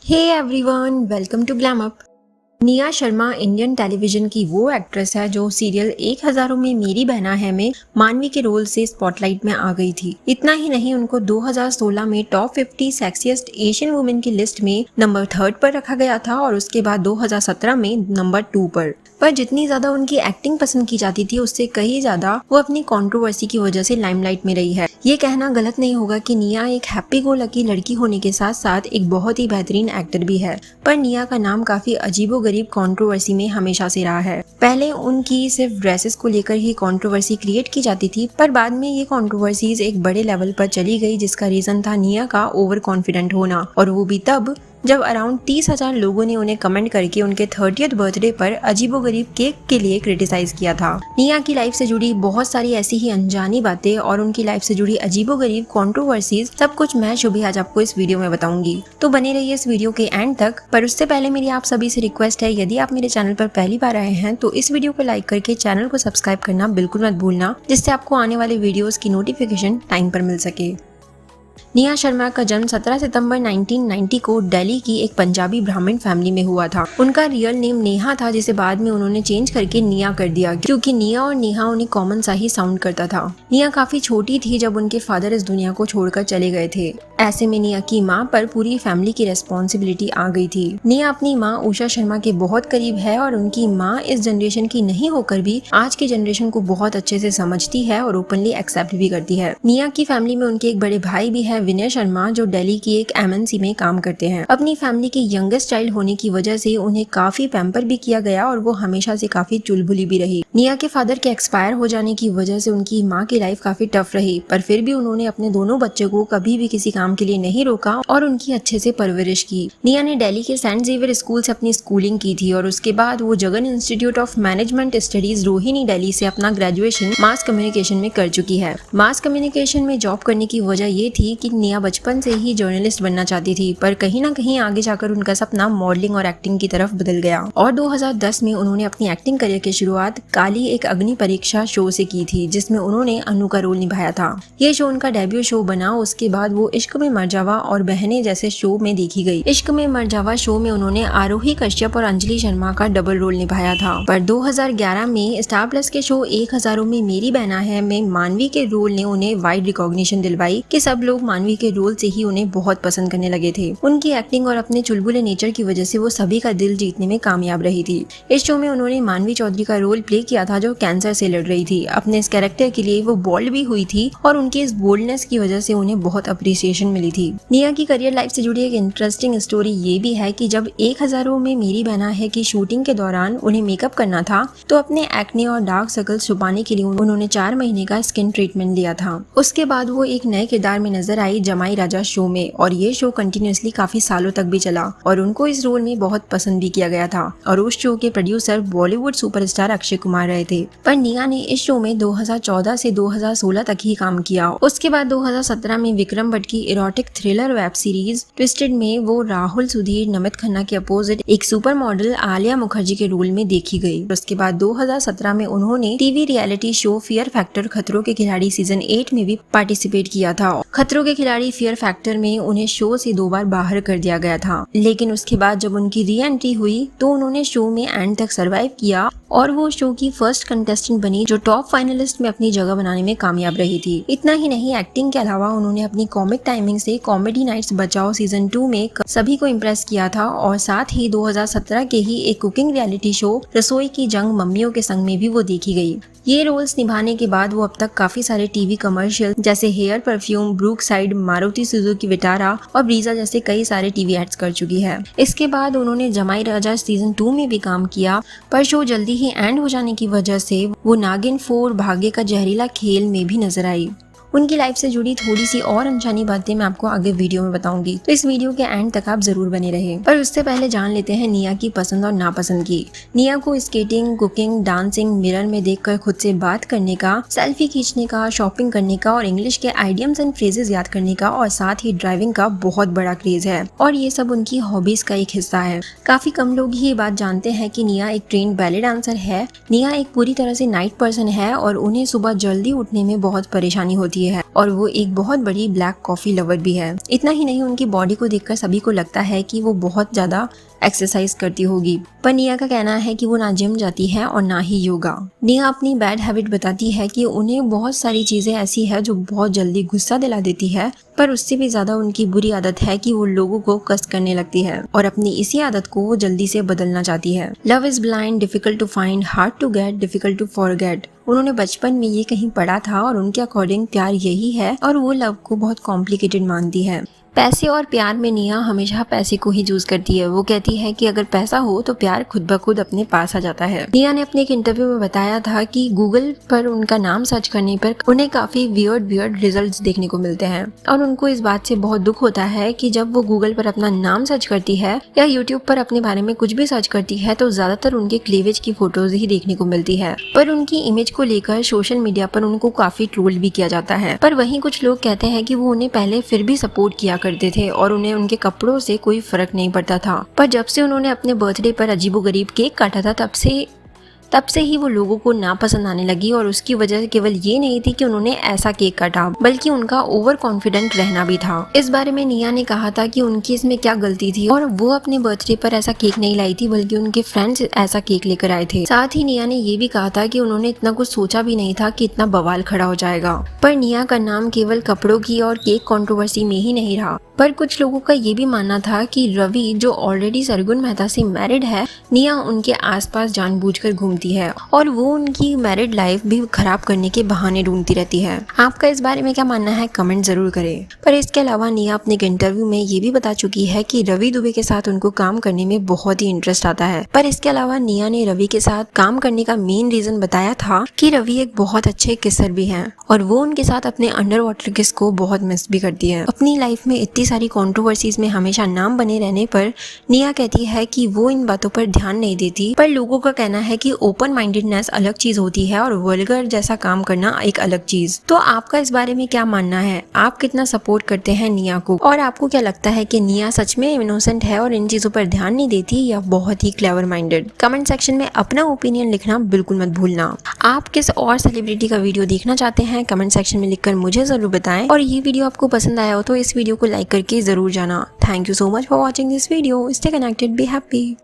Hey everyone, welcome to glam up. Nia Sharma Indian television की वो actress है जो सीरियल एक हजारों में मेरी बहना है में मानवी के रोल से स्पॉटलाइट में आ गई थी। इतना ही नहीं, उनको 2016 में टॉप 50 सेक्सिएस्ट एशियन वुमेन की लिस्ट में नंबर 3 पर रखा गया था और उसके बाद 2017 में नंबर 2 पर जितनी ज्यादा उनकी एक्टिंग पसंद की जाती थी उससे कहीं ज्यादा वो अपनी कंट्रोवर्सी की वजह से लाइमलाइट में रही है। ये कहना गलत नहीं होगा कि निया एक हैप्पी गो लकी लड़की होने के साथ साथ एक बहुत ही बेहतरीन एक्टर भी है, पर निया का नाम काफी अजीबोगरीब कंट्रोवर्सी में हमेशा से रहा है। पहले उनकी सिर्फ ड्रेसेस को लेकर ही कंट्रोवर्सी क्रिएट की जाती थी, पर बाद में ये कंट्रोवर्सीज एक बड़े लेवल पर चली गई, जिसका रीजन था निया का ओवर कॉन्फिडेंट होना, और वो भी तब जब अराउंड 30,000 लोगों ने उन्हें कमेंट करके उनके 30th बर्थडे पर अजीबोगरीब केक के लिए क्रिटिसाइज किया था। निया की लाइफ से जुड़ी बहुत सारी ऐसी ही अनजानी बातें और उनकी लाइफ से जुड़ी अजीबोगरीब कंट्रोवर्सीज, सब कुछ मैं शुभी आज आपको इस वीडियो में बताऊंगी, तो बने रहिए इस वीडियो के एंड तक। पर उससे पहले मेरी आप सभी से रिक्वेस्ट है, यदि आप मेरे चैनल पर पहली बार आए हैं तो इस वीडियो को लाइक करके चैनल को सब्सक्राइब करना बिल्कुल मत भूलना, जिससे आपको आने वाले वीडियोस की नोटिफिकेशन टाइम पर मिल सके। निया शर्मा का जन्म 17 सितंबर 1990 को दिल्ली की एक पंजाबी ब्राह्मण फैमिली में हुआ था। उनका रियल नेम नेहा था, जिसे बाद में उन्होंने चेंज करके निया कर दिया, क्योंकि निया और नेहा उन्हें कॉमन सा ही साउंड करता था। निया काफी छोटी थी जब उनके फादर इस दुनिया को छोड़कर चले गए थे। ऐसे में निया की माँ पर पूरी फैमिली की रेस्पॉन्सिबिलिटी आ गई थी। निया अपनी माँ उषा शर्मा के बहुत करीब है और उनकी माँ इस जनरेशन की नहीं होकर भी आज की जनरेशन को बहुत अच्छे से समझती है और ओपनली एक्सेप्ट भी करती है। निया की फैमिली में उनके एक बड़े भाई भी है, विनय शर्मा, जो दिल्ली की एक MNC में काम करते हैं। अपनी फैमिली के यंगेस्ट चाइल्ड होने की वजह से उन्हें काफी पैम्पर भी किया गया और वो हमेशा से काफी चुलबुली भी रही। निया के फादर के एक्सपायर हो जाने की वजह से उनकी माँ की लाइफ काफी टफ रही, पर फिर भी उन्होंने अपने दोनों बच्चों को कभी भी किसी काम के लिए नहीं रोका और उनकी अच्छे से परवरिश की। निया ने दिल्ली के सेंट जेवियर स्कूल से अपनी स्कूलिंग की थी और उसके बाद वो Jagan institute of management studies Rohini Delhi से अपना ग्रेजुएशन मास कम्युनिकेशन में कर चुकी है। मास कम्युनिकेशन में जॉब करने की वजह ये थी कि निया बचपन से ही जर्नलिस्ट बनना चाहती थी, पर कहीं ना कहीं आगे जाकर उनका सपना मॉडलिंग और एक्टिंग की तरफ बदल गया और 2010 में उन्होंने अपनी एक्टिंग करियर की शुरुआत काली एक अग्नि परीक्षा शो से की थी, जिसमें उन्होंने अनु का रोल निभाया था। ये शो उनका डेब्यू शो बना। उसके बाद वो इश्क में मर जावा और बहनें जैसे शो में देखी गई। इश्क में मर जावा शो में उन्होंने आरोही कश्यप और अंजलि शर्मा का डबल रोल निभाया था। पर 2011 में स्टार प्लस के शो एक हजारों में मेरी बहना है में मानवी के रोल ने उन्हें वाइड रिकॉग्निशन दिलवाई कि सब लोग मानवी के रोल से ही उन्हें बहुत पसंद करने लगे थे। उनकी एक्टिंग और अपने चुलबुले नेचर की वजह से वो सभी का दिल जीतने में कामयाब रही थी। इस शो में उन्होंने मानवी चौधरी का रोल प्ले किया था, जो कैंसर से लड़ रही थी। अपने इस कैरेक्टर के लिए वो बोल्ड भी हुई थी और उनकी इस बोल्डनेस की वजह से उन्हें बहुत अप्रिसिएशन मिली थी। निया की करियर लाइफ से जुड़ी एक इंटरेस्टिंग स्टोरी ये भी है कि जब एक हजारों में मेरी बहना है की शूटिंग के दौरान उन्हें मेकअप करना था, तो अपने एक्ने और डार्क सर्कल्स छुपाने के लिए उन्होंने 4 महीने का स्किन ट्रीटमेंट लिया था। उसके बाद वो एक नए किरदार में नजर आई जमाई राजा शो में, और ये शो कंटिन्यूअसली काफी सालों तक भी चला और उनको इस रोल में बहुत पसंद भी किया गया था। और उस शो के प्रोड्यूसर बॉलीवुड सुपरस्टार अक्षय कुमार रहे थे। पर निया ने इस शो में 2014 से 2016 तक ही काम किया। उसके बाद 2017 में विक्रम भट्ट की erotic thriller web series twisted में वो राहुल सुधीर नमित खन्ना के अपोजिट एक सुपर मॉडल आलिया मुखर्जी के रोल में देखी गई। उसके बाद 2017 में उन्होंने TV reality show fear factor खतरों के खिलाड़ी सीजन 8 में भी पार्टिसिपेट किया था। खतरों के खिलाड़ी फियर फैक्टर में उन्हें शो से 2 बार बाहर कर दिया गया था, लेकिन उसके बाद जब उनकी री एंट्री हुई तो उन्होंने शो में एंड तक सरवाइव किया और वो शो की फर्स्ट कंटेस्टेंट बनी, जो टॉप फाइनलिस्ट में अपनी जगह बनाने में कामयाब रही थी। इतना ही नहीं, एक्टिंग के अलावा उन्होंने अपनी कॉमिक टाइमिंग से कॉमेडी नाइट्स बचाओ सीजन 2 में सभी को इम्प्रेस किया था और साथ ही 2017 के ही एक कुकिंग रियलिटी शो रसोई की जंग मम्मियों के संग में भी वो देखी गई। ये रोल्स निभाने के बाद वो अब तक काफी सारे टीवी कमर्शियल जैसे hair perfume, Brookside, Maruti Suzuki Vitara और ब्रीजा जैसे कई सारे टीवी एड्स कर चुकी है। इसके बाद उन्होंने जमाई राजा सीजन 2 में भी काम किया, पर शो जल्दी ही एंड हो जाने की वजह से वो नागिन 4 भाग्य का जहरीला खेल में भी नजर आई। उनकी लाइफ से जुड़ी थोड़ी सी और अनजानी बातें मैं आपको आगे वीडियो में बताऊंगी, तो इस वीडियो के एंड तक आप जरूर बने रहे। पर उससे पहले जान लेते हैं निया की पसंद और नापसंद की। निया को स्केटिंग, कुकिंग, डांसिंग, मिरर में देखकर खुद से बात करने का, सेल्फी खींचने का, शॉपिंग करने का और इंग्लिश के आइडियम्स एंड फ्रेजेस याद करने का और साथ ही ड्राइविंग का बहुत बड़ा क्रेज है और ये सब उनकी हॉबीज का एक हिस्सा है। काफी कम लोग ही ये बात जानते हैं कि निया एक ट्रेन्ड बैले डांसर है। निया एक पूरी तरह से नाइट पर्सन है और उन्हें सुबह जल्दी उठने में बहुत परेशानी होती चुकी है और वो एक बहुत बड़ी ब्लैक कॉफी लवर भी है। इतना ही नहीं, उनकी बॉडी को देखकर सभी को लगता है कि वो बहुत ज्यादा एक्सरसाइज करती होगी। पर निया का कहना है कि वो ना जिम जाती है और ना ही योगा। निया अपनी बैड हैबिट बताती है कि उन्हें बहुत सारी चीजें ऐसी है जो बहुत जल्दी गुस्सा दिला देती है, पर उससे भी ज्यादा उनकी बुरी आदत है कि वो लोगों को कष्ट करने लगती है और अपनी इसी आदत को वो जल्दी से बदलना चाहती है। Love is blind, difficult to find, hard to get, difficult to forget. उन्होंने बचपन में ये कहीं पढ़ा था और उनके अकॉर्डिंग प्यार यही है और वो लव को बहुत कॉम्प्लिकेटेड मानती है। पैसे और प्यार में निया हमेशा पैसे को ही चूज करती है। वो कहती है कि अगर पैसा हो तो प्यार खुद ब खुद अपने पास आ जाता है। निया ने अपने एक इंटरव्यू में बताया था कि गूगल पर उनका नाम सर्च करने पर उन्हें काफी वियर्ड रिजल्ट्स देखने को मिलते हैं और उनको इस बात से बहुत दुख होता है कि जब वो गूगल पर अपना नाम सर्च करती है या यूट्यूब पर अपने बारे में कुछ भी सर्च करती है तो ज्यादातर उनके क्लीवेज की फोटोज ही देखने को मिलती है। पर उनकी इमेज को लेकर सोशल मीडिया पर उनको काफी ट्रोल भी किया जाता है। पर वहीं कुछ लोग कहते हैं कि वो उन्हें पहले फिर भी सपोर्ट किया करते थे और उन्हें उनके कपड़ों से कोई फर्क नहीं पड़ता था, पर जब से उन्होंने अपने बर्थडे पर अजीबोगरीब केक काटा था तब से ही वो लोगों को नापसंद आने लगी और उसकी वजह केवल ये नहीं थी कि उन्होंने ऐसा केक काटा, बल्कि उनका ओवर कॉन्फिडेंट रहना भी था। इस बारे में निया ने कहा था कि उनकी इसमें क्या गलती थी और वो अपने बर्थडे पर ऐसा केक नहीं लाई थी, बल्कि उनके फ्रेंड्स ऐसा केक लेकर आए थे। साथ ही निया ने ये भी कहा था कि उन्होंने इतना कुछ सोचा भी नहीं था कि इतना बवाल खड़ा हो जाएगा। पर निया का नाम केवल कपड़ों की और केक कंट्रोवर्सी में ही नहीं रहा, पर कुछ लोगों का ये भी मानना था कि रवि जो ऑलरेडी सरगुन मेहता से मैरिड है, निया उनके आसपास जानबूझकर घूमती है और वो उनकी मैरिड लाइफ भी खराब करने के बहाने ढूंढती रहती है। आपका इस बारे में क्या मानना है, कमेंट जरूर करें। पर इसके अलावा निया अपने एक इंटरव्यू में ये भी बता चुकी है कि रवि दुबे के साथ उनको काम करने में बहुत ही इंटरेस्ट आता है। पर इसके अलावा निया ने रवि के साथ काम करने का मेन रीजन बताया था कि रवि एक बहुत अच्छे किसर भी हैं और वो उनके साथ अपने अंडर वाटर किस को बहुत मिस भी करती है। अपनी लाइफ में इतनी सारी कंट्रोवर्सीज में हमेशा नाम बने रहने पर निया कहती है कि वो इन बातों पर ध्यान नहीं देती, पर लोगों का कहना है कि ओपन माइंडेडनेस अलग चीज होती है और वल्गर जैसा काम करना एक अलग चीज। तो आपका इस बारे में क्या मानना है, आप कितना सपोर्ट करते हैं निया को, और आपको क्या लगता है कि निया सच में इनोसेंट है और इन चीजों पर ध्यान नहीं देती या बहुत ही क्लेवर माइंडेड? कमेंट सेक्शन में अपना ओपिनियन लिखना बिल्कुल मत भूलना। आप किस और सेलिब्रिटी का वीडियो देखना चाहते हैं कमेंट सेक्शन में लिखकर मुझे जरूर बताएं, और ये वीडियो आपको पसंद आया हो तो इस वीडियो को लाइक करके जरूर जाना। Thank you so much for watching this video. Stay connected, be happy.